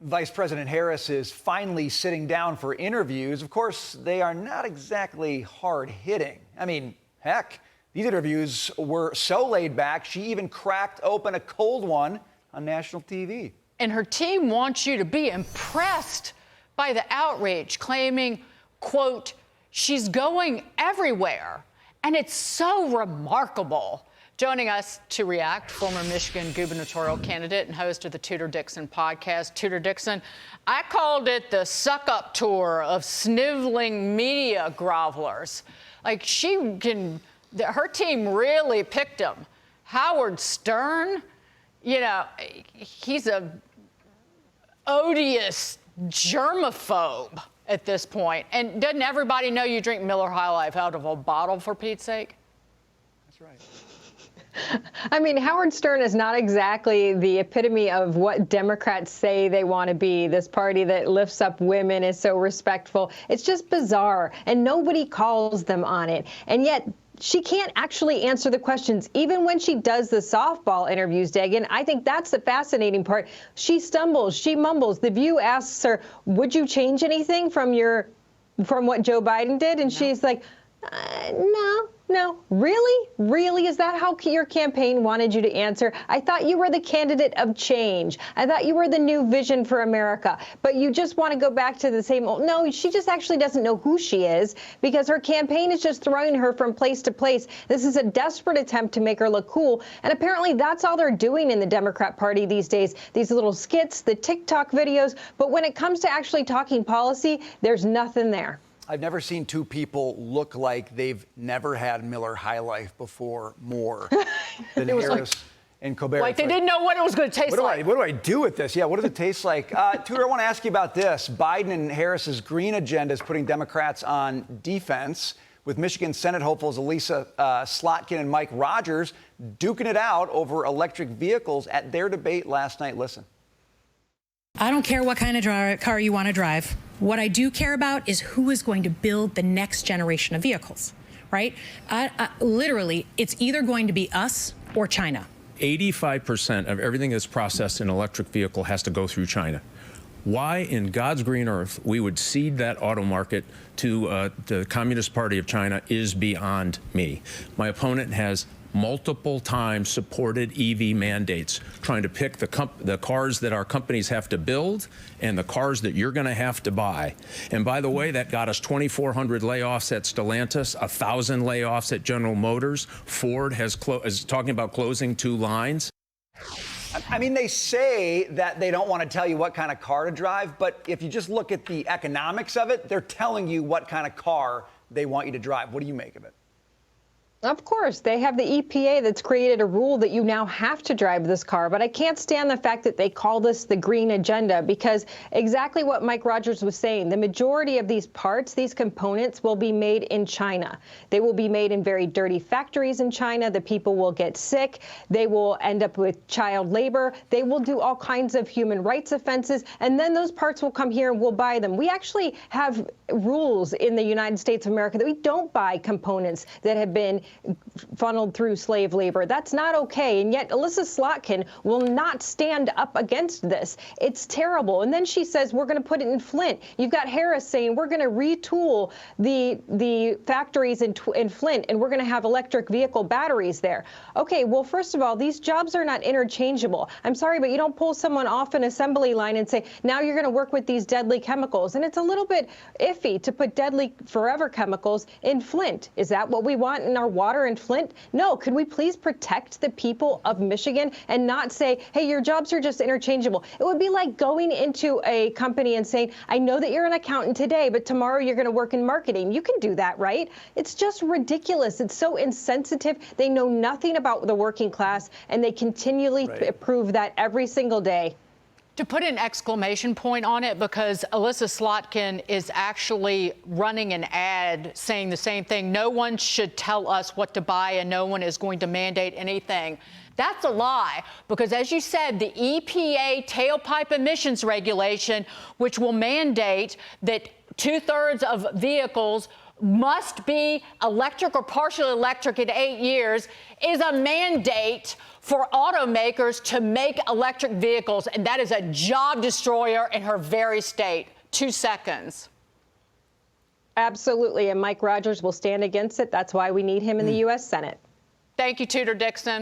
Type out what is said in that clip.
Vice President Harris is finally sitting down for interviews. Of course, they are not exactly hard-hitting. I mean, heck, these interviews were so laid back, she even cracked open a cold one on national TV. And her team wants you to be impressed by the outrage, claiming, quote, she's going everywhere. And it's so remarkable. Joining us to react, former Michigan gubernatorial candidate and host of the Tudor Dixon podcast. Tudor Dixon, I called it the suck-up tour of sniveling media grovelers. Like, her team really picked him. Howard Stern, you know, he's a odious germaphobe at this point. And doesn't everybody know you drink Miller High Life out of a bottle, for Pete's sake? That's right. I mean, Howard Stern is not exactly the epitome of what Democrats say they want to be. This party that lifts up women, is so respectful. It's just bizarre, and nobody calls them on it. And yet, she can't actually answer the questions, even when she does the softball interviews, Dagan. I think that's the fascinating part. She stumbles, she mumbles. The View asks her, would you change anything from what Joe Biden did? And she's like, no. Really? Is that how your campaign wanted you to answer? I thought you were the candidate of change. I thought you were the new vision for America. But you just want to go back to the same old. No, she just actually doesn't know who she is, because her campaign is just throwing her from place to place. This is a desperate attempt to make her look cool. And apparently that's all they're doing in the Democrat Party these days. These little skits, the TikTok videos. But when it comes to actually talking policy, there's nothing there. I've never seen two people look like they've never had Miller High Life before more than Harris and Colbert. Like they didn't know what it was going to taste like. What do I do with this? Yeah, what does it taste like? Tudor, I want to ask you about this. Biden and Harris's green agenda is putting Democrats on defense, with Michigan Senate hopefuls Elissa Slotkin and Mike Rogers duking it out over electric vehicles at their debate last night. Listen. I don't care what kind of car you want to drive. What I do care about is who is going to build the next generation of vehicles, right? Literally, it's either going to be us or China. 85% of everything that's processed in an electric vehicle has to go through China. Why in God's green earth we would cede that auto market to the Communist Party of China is beyond me. My opponent has multiple times supported EV mandates, trying to pick the cars that our companies have to build and the cars that you're going to have to buy. And by the way, that got us 2,400 layoffs at Stellantis, 1,000 layoffs at General Motors. Ford is talking about closing 2 lines. I mean, they say that they don't want to tell you what kind of car to drive, but if you just look at the economics of it, they're telling you what kind of car they want you to drive. What do you make of it? Of course, they have the EPA that's created a rule that you now have to drive this car. But I can't stand the fact that they call this the green agenda, because exactly what Mike Rogers was saying, the majority of these parts, these components, will be made in China. They will be made in very dirty factories in China. The people will get sick. They will end up with child labor. They will do all kinds of human rights offenses. And then those parts will come here and we'll buy them. We actually have rules in the United States of America that we don't buy components that have been funneled through slave labor. That's not okay. And yet Elissa Slotkin will not stand up against this. It's terrible. And then she says, we're going to put it in Flint. You've got Harris saying, we're going to retool the factories in Flint, and we're going to have electric vehicle batteries there. Okay, well, first of all, these jobs are not interchangeable. I'm sorry, but you don't pull someone off an assembly line and say, now you're going to work with these deadly chemicals. And it's a little bit iffy to put deadly forever chemicals in Flint. Is that what we want in our water in Flint? No. Could we please protect the people of Michigan and not say, hey, your jobs are just interchangeable? It would be like going into a company and saying, I know that you're an accountant today, but tomorrow you're going to work in marketing. You can do that, right? It's just ridiculous. It's so insensitive. They know nothing about the working class, and they continually prove that every single day. To put an exclamation point on it, because Elissa Slotkin is actually running an ad saying the same thing. No one should tell us what to buy, and no one is going to mandate anything. That's a lie, because as you said, the EPA tailpipe emissions regulation, which will mandate that 2/3 of vehicles must be electric or partially electric in 8 years, is a mandate for automakers to make electric vehicles, and that is a job destroyer in her very state. 2 seconds. Absolutely, and Mike Rogers will stand against it. That's why we need him in the U.S. Senate. Thank you, Tudor Dixon.